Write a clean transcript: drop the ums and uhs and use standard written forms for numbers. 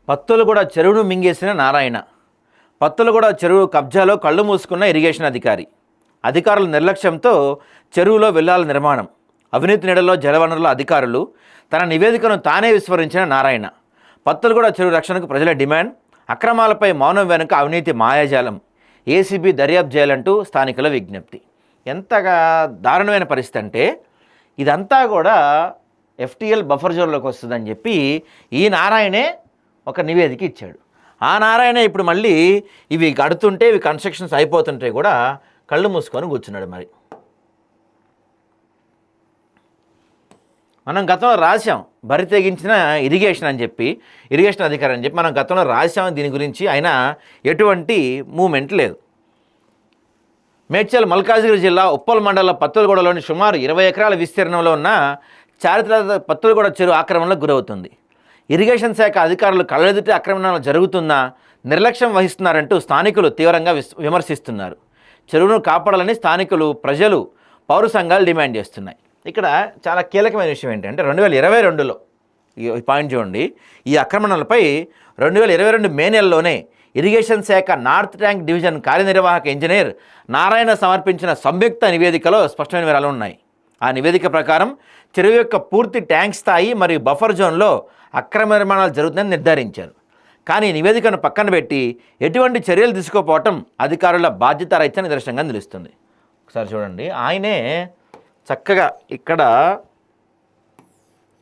పత్తులగూడ చెరువును మింగేసిన నారాయణ. పత్తులగూడ చెరువు కబ్జాలో కళ్ళు మూసుకున్న ఇరిగేషన్ అధికారి. అధికారుల నిర్లక్ష్యంతో చెరువులో వెల్లాల నిర్మాణం. అవినీతి నీడలో జలవనరుల అధికారులు. తన నివేదికను తానే విస్మరించిన నారాయణ. పత్తులగూడ చెరువు రక్షణకు ప్రజల డిమాండ్. అక్రమాలపై మౌనం వెనుక అవినీతి మాయాజాలం. ఏసీబీ దర్యాప్తు చేయాలంటూ స్థానికుల విజ్ఞప్తి. ఎంతగా దారుణమైన పరిస్థితి అంటే ఇదంతా కూడా ఎఫ్టీఎల్ బఫర్ జోన్లోకి వస్తుందని చెప్పి ఈ నారాయణే ఒక నివేదిక ఇచ్చాడు. ఆ నారాయణ ఇప్పుడు మళ్ళీ ఇవి కడుతుంటే ఇవి కన్స్ట్రక్షన్స్ అయిపోతుంటే కూడా కళ్ళు మూసుకొని కూర్చున్నాడు. మరి మనం గతంలో రాసాం బరి తెగించిన ఇరిగేషన్ అని చెప్పి, ఇరిగేషన్ అధికారి అని చెప్పి మనం గతంలో రాసాం దీని గురించి. అయినా ఎటువంటి మూమెంట్ లేదు. మేడ్చల్ మల్కాజ్గిరి జిల్లా ఉప్పల్ మండలం పత్తులగూడలోని సుమారు 20 ఎకరాల విస్తీర్ణంలో ఉన్న చారిత్రక పత్తులగూడ చెరువు ఆక్రమణలకు గురవుతుంది. ఇరిగేషన్ శాఖ అధికారులు కళ్ళెదుటి ఆక్రమణ జరుగుతున్నా నిర్లక్ష్యం వహిస్తున్నారంటూ స్థానికులు తీవ్రంగా విమర్శిస్తున్నారు. చెరువును కాపాడాలని స్థానికులు, ప్రజలు, పౌర సంఘాలు డిమాండ్ చేస్తున్నాయి. ఇక్కడ చాలా కీలకమైన విషయం ఏంటంటే 2022లో ఈ పాయింట్ చూడండి. ఈ ఆక్రమణలపై 2022 మే నెలలోనే ఇరిగేషన్ శాఖ నార్త్ ట్యాంక్ డివిజన్ కార్యనిర్వాహక ఇంజనీర్ నారాయణ సమర్పించిన సంయుక్త నివేదికలో స్పష్టమైన వివరాలు ఉన్నాయి. ఆ నివేదిక ప్రకారం చెరువు యొక్క పూర్తి ట్యాంక్ స్థాయి మరియు బఫర్ జోన్లో అక్రమ నిర్మాణాలు జరుగుతుందని నిర్ధారించారు. కానీ నివేదికను పక్కన పెట్టి ఎటువంటి చర్యలు తీసుకోకపోవటం అధికారుల బాధ్యత రహిత నిదర్శనంగా నిలుస్తుంది. ఒకసారి చూడండి, ఆయనే చక్కగా ఇక్కడ